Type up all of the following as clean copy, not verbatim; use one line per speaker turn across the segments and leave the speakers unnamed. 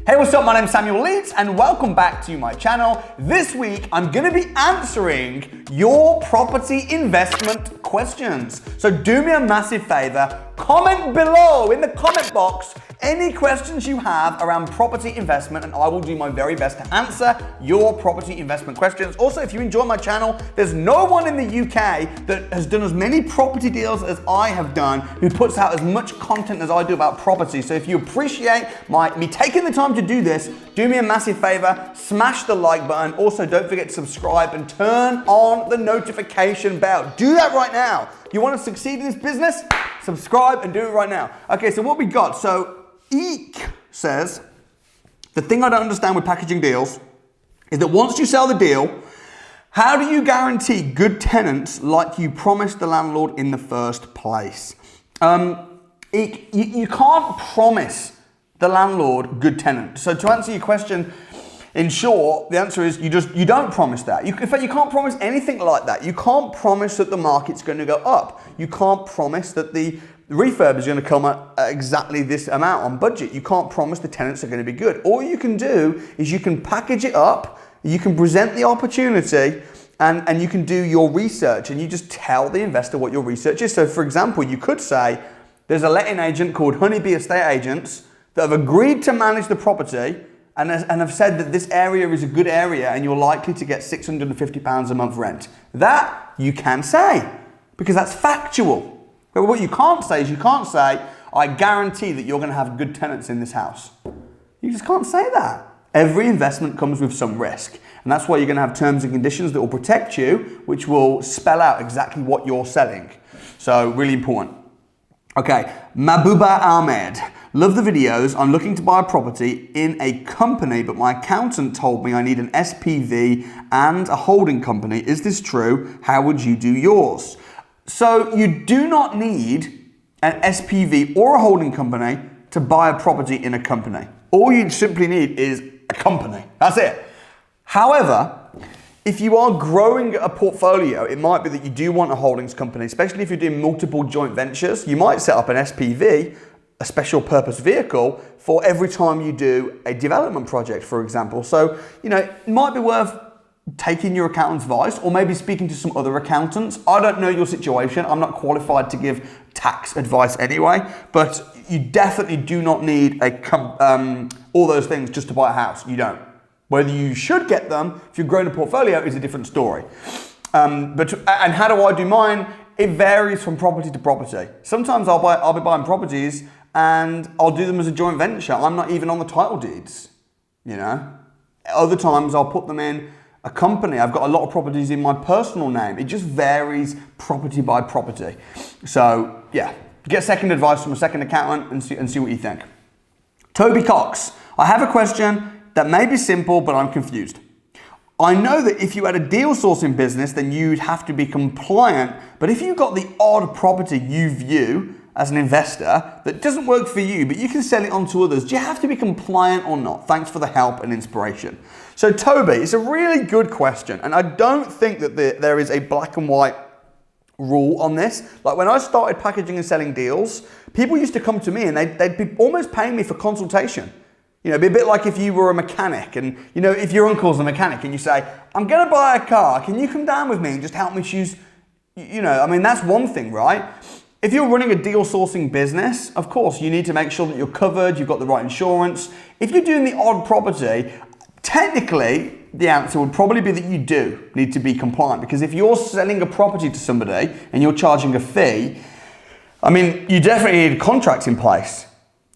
Hey, what's up? My name's Samuel Leeds and welcome back to my channel. This week, I'm gonna be answering your property investment questions. So do me a massive favor, comment below in the comment box any questions you have around property investment and I will do my very best to answer your property investment questions. Also, if you enjoy my channel, there's no one in the UK that has done as many property deals as I have done, who puts out as much content as I do about property. So if you appreciate me taking the time to do this, do me a massive favor, smash the like button. Also, don't forget to subscribe and turn on the notification bell. Do that right now. You want to succeed in this business? Subscribe and do it right now. Okay, so what we got, so Eek says, the thing I don't understand with packaging deals is that once you sell the deal, how do you guarantee good tenants like you promised the landlord in the first place? Eek, you can't promise the landlord good tenants. So to answer your question, in short, the answer is you don't promise that. In fact, you can't promise anything like that. You can't promise that the market's going to go up. You can't promise that the refurb is going to come at exactly this amount on budget. You can't promise the tenants are going to be good. All you can do is you can package it up, you can present the opportunity, and you can do your research, and you just tell the investor what your research is. So for example, you could say, there's a letting agent called Honeybee Estate Agents that have agreed to manage the property and have said that this area is a good area and you're likely to get £650 a month rent. That you can say, because that's factual. But what you can't say is you can't say, I guarantee that you're going to have good tenants in this house. You just can't say that. Every investment comes with some risk. And that's why you're going to have terms and conditions that will protect you, which will spell out exactly what you're selling. So really important. Okay, Mabuba Ahmed. Love the videos. I'm looking to buy a property in a company, but my accountant told me I need an SPV and a holding company. Is this true? How would you do yours? So you do not need an SPV or a holding company to buy a property in a company. All you simply need is a company. That's it. However, if you are growing a portfolio, it might be that you do want a holdings company, especially if you're doing multiple joint ventures. You might set up an SPV, a special purpose vehicle, for every time you do a development project, for example. So, it might be worth taking your accountant's advice or maybe speaking to some other accountants. I don't know your situation. I'm not qualified to give tax advice anyway, but you definitely do not need all those things just to buy a house. You don't. Whether you should get them if you're growing a portfolio is a different story. And how do I do mine? It varies from property to property. Sometimes I'll be buying properties and I'll do them as a joint venture. I'm not even on the title deeds, Other times I'll put them in a company. I've got a lot of properties in my personal name. It just varies property by property. So yeah, get second advice from a second accountant and see what you think. Toby Cox, I have a question that may be simple, but I'm confused. I know that if you had a deal sourcing business, then you'd have to be compliant. But if you've got the odd property you view as an investor that doesn't work for you, but you can sell it on to others, do you have to be compliant or not? Thanks for the help and inspiration. So Toby, it's a really good question. And I don't think that there is a black and white rule on this. Like when I started packaging and selling deals, people used to come to me and they'd be almost paying me for consultation. It'd be a bit like if you were a mechanic and, if your uncle's a mechanic and you say, I'm going to buy a car, can you come down with me and just help me choose, that's one thing, right? If you're running a deal sourcing business, of course, you need to make sure that you're covered, you've got the right insurance. If you're doing the odd property, technically, the answer would probably be that you do need to be compliant, because if you're selling a property to somebody and you're charging a fee, you definitely need contracts in place.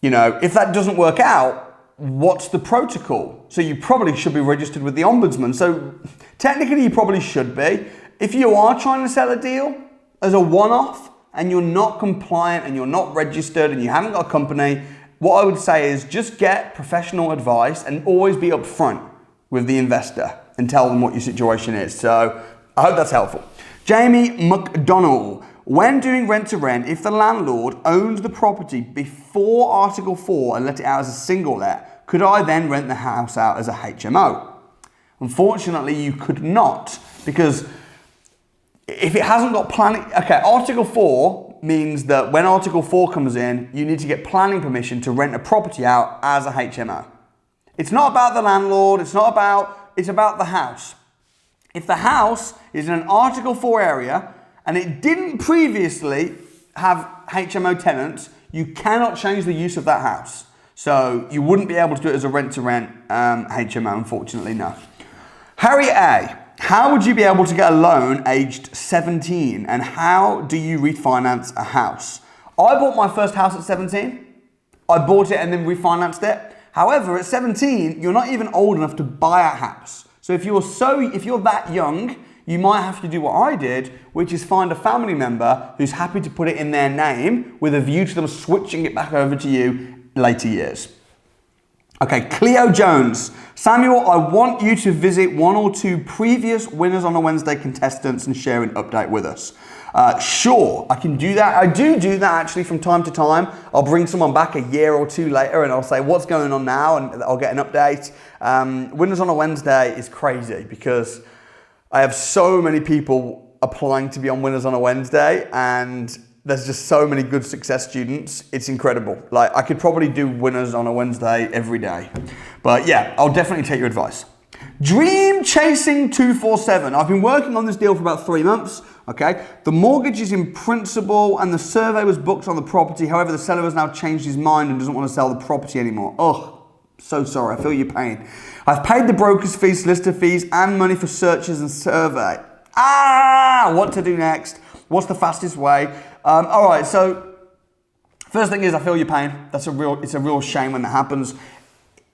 If that doesn't work out, what's the protocol? So you probably should be registered with the ombudsman. So technically you probably should be. If you are trying to sell a deal as a one-off and you're not compliant and you're not registered and you haven't got a company, what I would say is just get professional advice and always be upfront with the investor and tell them what your situation is. So I hope that's helpful. Jamie McDonnell. When doing rent to rent, if the landlord owned the property before Article 4 and let it out as a single let, could I then rent the house out as a HMO? Unfortunately, you could not, because if it hasn't got planning, okay, Article 4 means that when Article 4 comes in, you need to get planning permission to rent a property out as a HMO. It's not about the landlord, it's about the house. If the house is in an Article 4 area and it didn't previously have HMO tenants, you cannot change the use of that house. So you wouldn't be able to do it as a rent-to-rent HMO, unfortunately, no. Harry A, how would you be able to get a loan aged 17 and how do you refinance a house? I bought my first house at 17. I bought it and then refinanced it. However, at 17, you're not even old enough to buy a house. So if you're that young, you might have to do what I did, which is find a family member who's happy to put it in their name with a view to them switching it back over to you later years. Okay, Cleo Jones. Samuel, I want you to visit one or two previous Winners on a Wednesday contestants and share an update with us. Sure, I can do that. I do that actually from time to time. I'll bring someone back a year or two later and I'll say, what's going on now? And I'll get an update. Winners on a Wednesday is crazy because I have so many people applying to be on Winners on a Wednesday and there's just so many good success students. It's incredible. Like I could probably do Winners on a Wednesday every day. But yeah, I'll definitely take your advice. Dream Chasing 247. I've been working on this deal for about 3 months. Okay. The mortgage is in principle and the survey was booked on the property. However, the seller has now changed his mind and doesn't want to sell the property anymore. Oh, so sorry. I feel your pain. I've paid the broker's fees, solicitor fees, and money for searches and survey. What to do next? What's the fastest way? All right, so first thing is I feel your pain. It's a real shame when that happens.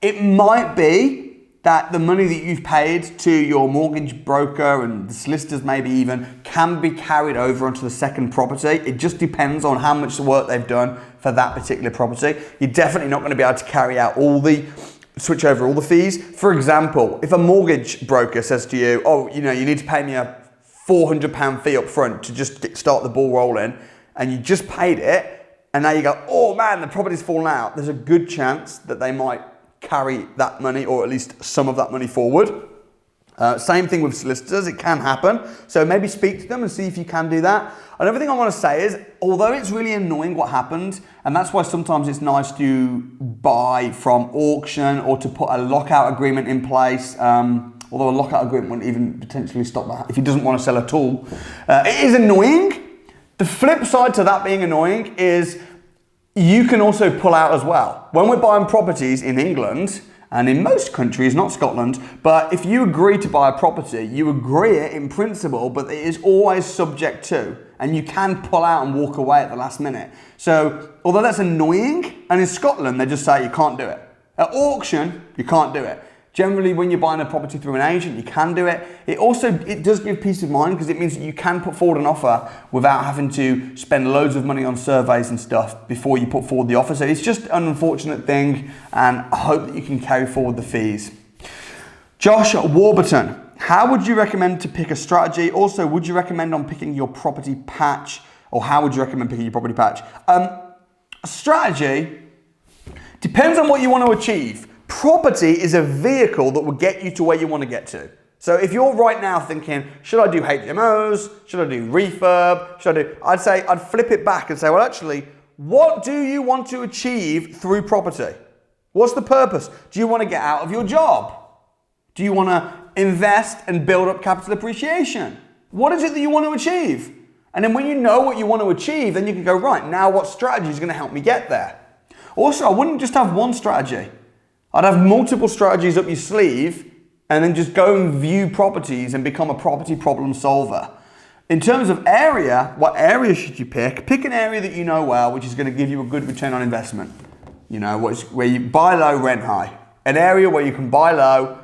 It might be that the money that you've paid to your mortgage broker and the solicitors maybe even can be carried over onto the second property. It just depends on how much work they've done for that particular property. You're definitely not going to be able to carry out switch over all the fees. For example, if a mortgage broker says to you, oh, you need to pay me a £400 fee up front to just start the ball rolling, and you just paid it, and now you go, oh man, the property's fallen out, there's a good chance that they might carry that money or at least some of that money forward. Same thing with solicitors, it can happen. So maybe speak to them and see if you can do that. Another thing I want to say is, although it's really annoying what happened, and that's why sometimes it's nice to buy from auction or to put a lockout agreement in place, although a lockout agreement wouldn't even potentially stop that if he doesn't want to sell at all. It is annoying. The flip side to that being annoying is you can also pull out as well. When we're buying properties in England, and in most countries, not Scotland, but if you agree to buy a property, you agree it in principle, but it is always subject to, and you can pull out and walk away at the last minute. So, although that's annoying, and in Scotland, they just say you can't do it. At auction, you can't do it. Generally, when you're buying a property through an agent, you can do it. It does give peace of mind because it means that you can put forward an offer without having to spend loads of money on surveys and stuff before you put forward the offer. So it's just an unfortunate thing, and I hope that you can carry forward the fees. Josh Warburton, how would you recommend to pick a strategy? Also, would you recommend on picking your property patch, or how would you recommend picking your property patch? A strategy depends on what you want to achieve. Property is a vehicle that will get you to where you want to get to. So if you're right now thinking, should I do HMOs? Should I do refurb? I'd flip it back and say, well, actually, what do you want to achieve through property? What's the purpose? Do you want to get out of your job? Do you want to invest and build up capital appreciation? What is it that you want to achieve? And then when you know what you want to achieve, then you can go, right, now what strategy is going to help me get there? Also, I wouldn't just have one strategy. I'd have multiple strategies up your sleeve and then just go and view properties and become a property problem solver. In terms of area, what area should you pick? Pick an area that you know well, which is going to give you a good return on investment. Where you buy low, rent high. An area where you can buy low,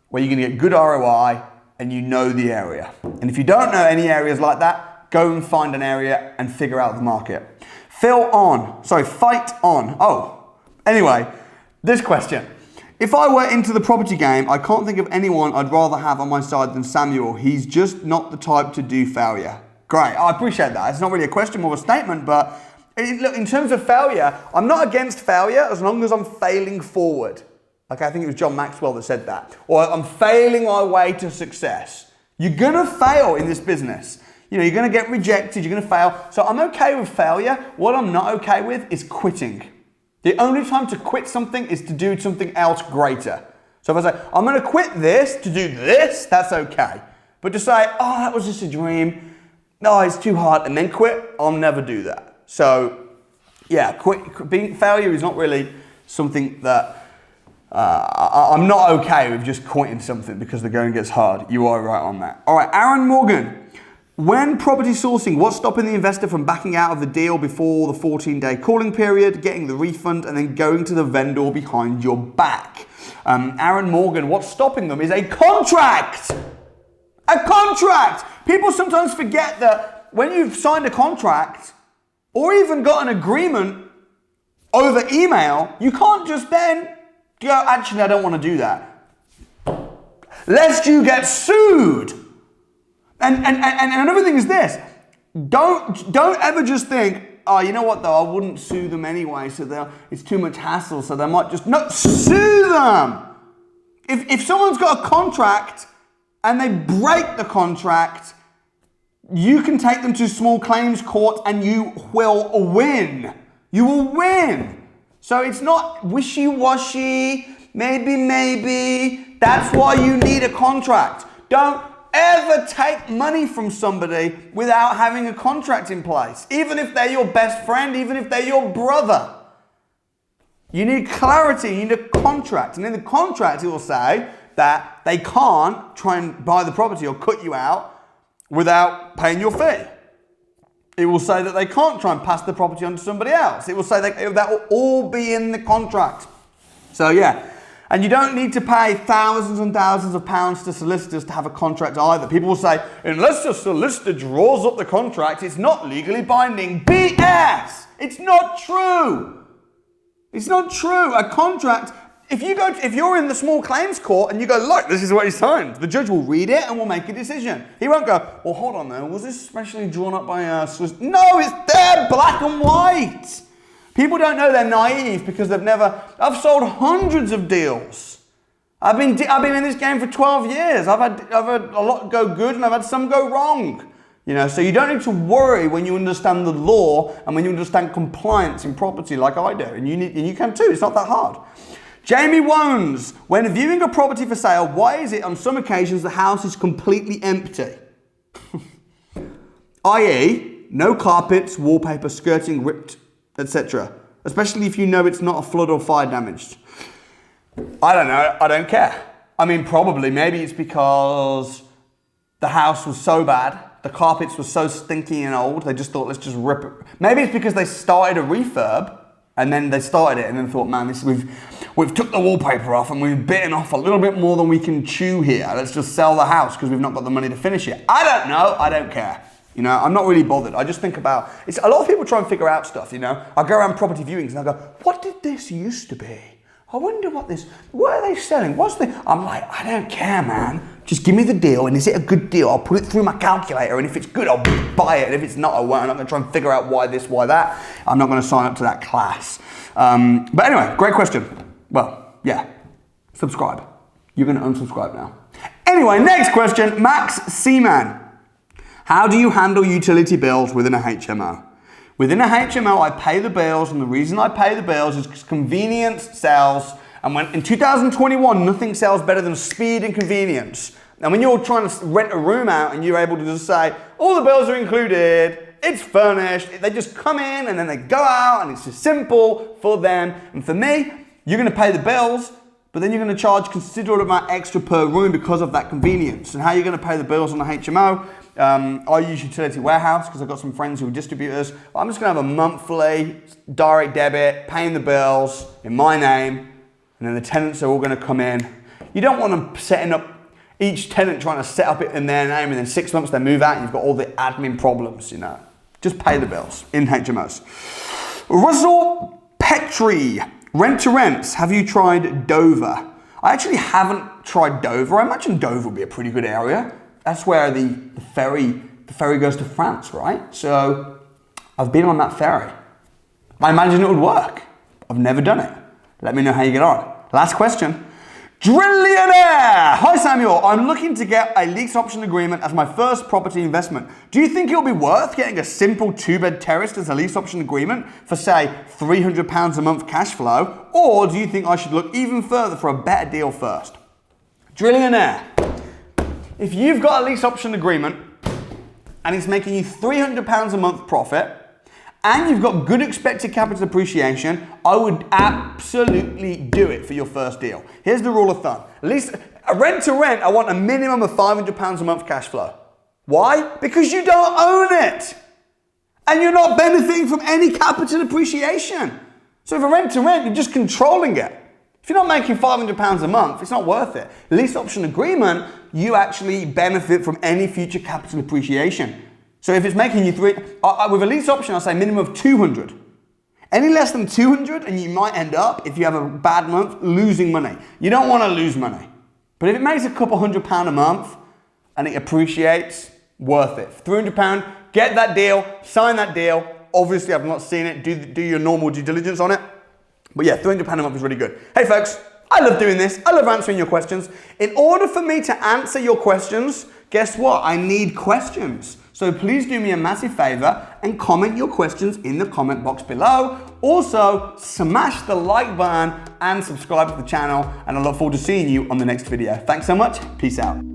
where you're going to get good ROI and you know the area. And if you don't know any areas like that, go and find an area and figure out the market. Fight on. Anyway, this question. If I were into the property game, I can't think of anyone I'd rather have on my side than Samuel. He's just not the type to do failure. Great, I appreciate that. It's not really a question, more of a statement, but look, in terms of failure, I'm not against failure as long as I'm failing forward. Okay, I think it was John Maxwell that said that. Or I'm failing my way to success. You're gonna fail in this business. You're gonna get rejected, you're gonna fail. So I'm okay with failure. What I'm not okay with is quitting. The only time to quit something is to do something else greater. So if I say, I'm going to quit this to do this, that's okay. But to say, oh, that was just a dream. No, it's too hard. And then quit, I'll never do that. So yeah, failure is not really something that I'm not okay with just quitting something because the going gets hard. You are right on that. All right, Aaron Morgan. When property sourcing, what's stopping the investor from backing out of the deal before the 14-day calling period, getting the refund, and then going to the vendor behind your back? Aaron Morgan, what's stopping them is a contract. A contract. People sometimes forget that when you've signed a contract or even got an agreement over email, you can't just then go, actually, I don't want to do that. Lest you get sued. And another thing is this. Don't ever just think, oh, you know what though, I wouldn't sue them anyway, so it's too much hassle, so they might just, no, sue them. If someone's got a contract and they break the contract, you can take them to small claims court and you will win. You will win. So it's not wishy-washy, maybe. That's why you need a contract. Don't ever take money from somebody without having a contract in place. Even if they're your best friend, even if they're your brother. You need clarity, you need a contract. And in the contract it will say that they can't try and buy the property or cut you out without paying your fee. It will say that they can't try and pass the property on to somebody else. It will say that will all be in the contract. So yeah. And you don't need to pay thousands and thousands of pounds to solicitors to have a contract either. People will say, unless the solicitor draws up the contract, it's not legally binding. BS! It's not true. It's not true. A contract, if you're in the small claims court and you go, look, this is what he signed, the judge will read it and will make a decision. He won't go, well, hold on there, was this specially drawn up by a solicitor? No, it's there, black and white. People don't know they're naive because I've sold hundreds of deals. I've been in this game for 12 years. I've had a lot go good and I've had some go wrong. So you don't need to worry when you understand the law and when you understand compliance in property like I do. And you can too, it's not that hard. Jamie Wones, when viewing a property for sale, why is it on some occasions the house is completely empty? i.e., no carpets, wallpaper, skirting ripped, etc. Especially if you know it's not a flood or fire damaged. I don't know, I don't care. I mean, probably, maybe it's because the house was so bad, the carpets were so stinky and old, they just thought, let's just rip it. Maybe it's because they started a refurb, and then they started it and then thought, man, we've took the wallpaper off and we've bitten off a little bit more than we can chew here. Let's just sell the house because we've not got the money to finish it. I don't know, I don't care. I'm not really bothered. I just think about, a lot of people try and figure out stuff, I go around property viewings and I go, what did this used to be? I wonder what are they selling? I'm like, I don't care, man. Just give me the deal, and is it a good deal? I'll put it through my calculator, and if it's good, I'll buy it. And if it's not, I won't. I'm not going to try and figure out why this, why that. I'm not going to sign up to that class. But anyway, great question. Well, yeah, subscribe. You're going to unsubscribe now. Anyway, next question, Max Seaman. How do you handle utility bills within a HMO? Within a HMO, I pay the bills, and the reason I pay the bills is because convenience sells. And when in 2021, nothing sells better than speed and convenience. And when you're trying to rent a room out and you're able to just say, all the bills are included, it's furnished, they just come in and then they go out, and it's just simple for them. And for me, you're going to pay the bills, but then you're going to charge considerable amount extra per room because of that convenience. And how you're going to pay the bills on the HMO? I use Utility Warehouse because I've got some friends who are distributors. I'm just going to have a monthly direct debit, paying the bills in my name, and then the tenants are all going to come in. You don't want them setting up, each tenant trying to set up it in their name, and then 6 months they move out and you've got all the admin problems, Just pay the bills in HMOs. Russell Petrie, rent to rents. Have you tried Dover? I actually haven't tried Dover. I imagine Dover would be a pretty good area. That's where the ferry goes to France, right? So I've been on that ferry. I imagine it would work. I've never done it. Let me know how you get on. Last question. Drillionaire! Hi Samuel, I'm looking to get a lease option agreement as my first property investment. Do you think it'll be worth getting a simple 2-bed terrace as a lease option agreement for say £300 a month cash flow? Or do you think I should look even further for a better deal first? Drillionaire, if you've got a lease option agreement and it's making you £300 a month profit, and you've got good expected capital appreciation, I would absolutely do it for your first deal. Here's the rule of thumb. At least rent to rent, I want a minimum of £500 a month cash flow. Why? Because you don't own it. And you're not benefiting from any capital appreciation. So if a rent to rent, you're just controlling it. If you're not making £500 a month, it's not worth it. Lease option agreement, you actually benefit from any future capital appreciation. So if it's making you with a lease option, I'll say minimum of 200. Any less than 200 and you might end up, if you have a bad month, losing money. You don't want to lose money. But if it makes a couple £100 a month and it appreciates, worth it. £300, get that deal, sign that deal. Obviously, I've not seen it. Do your normal due diligence on it. But yeah, £300 a month is really good. Hey folks, I love doing this. I love answering your questions. In order for me to answer your questions, guess what? I need questions. So please do me a massive favor and comment your questions in the comment box below. Also, smash the like button and subscribe to the channel. And I look forward to seeing you on the next video. Thanks so much. Peace out.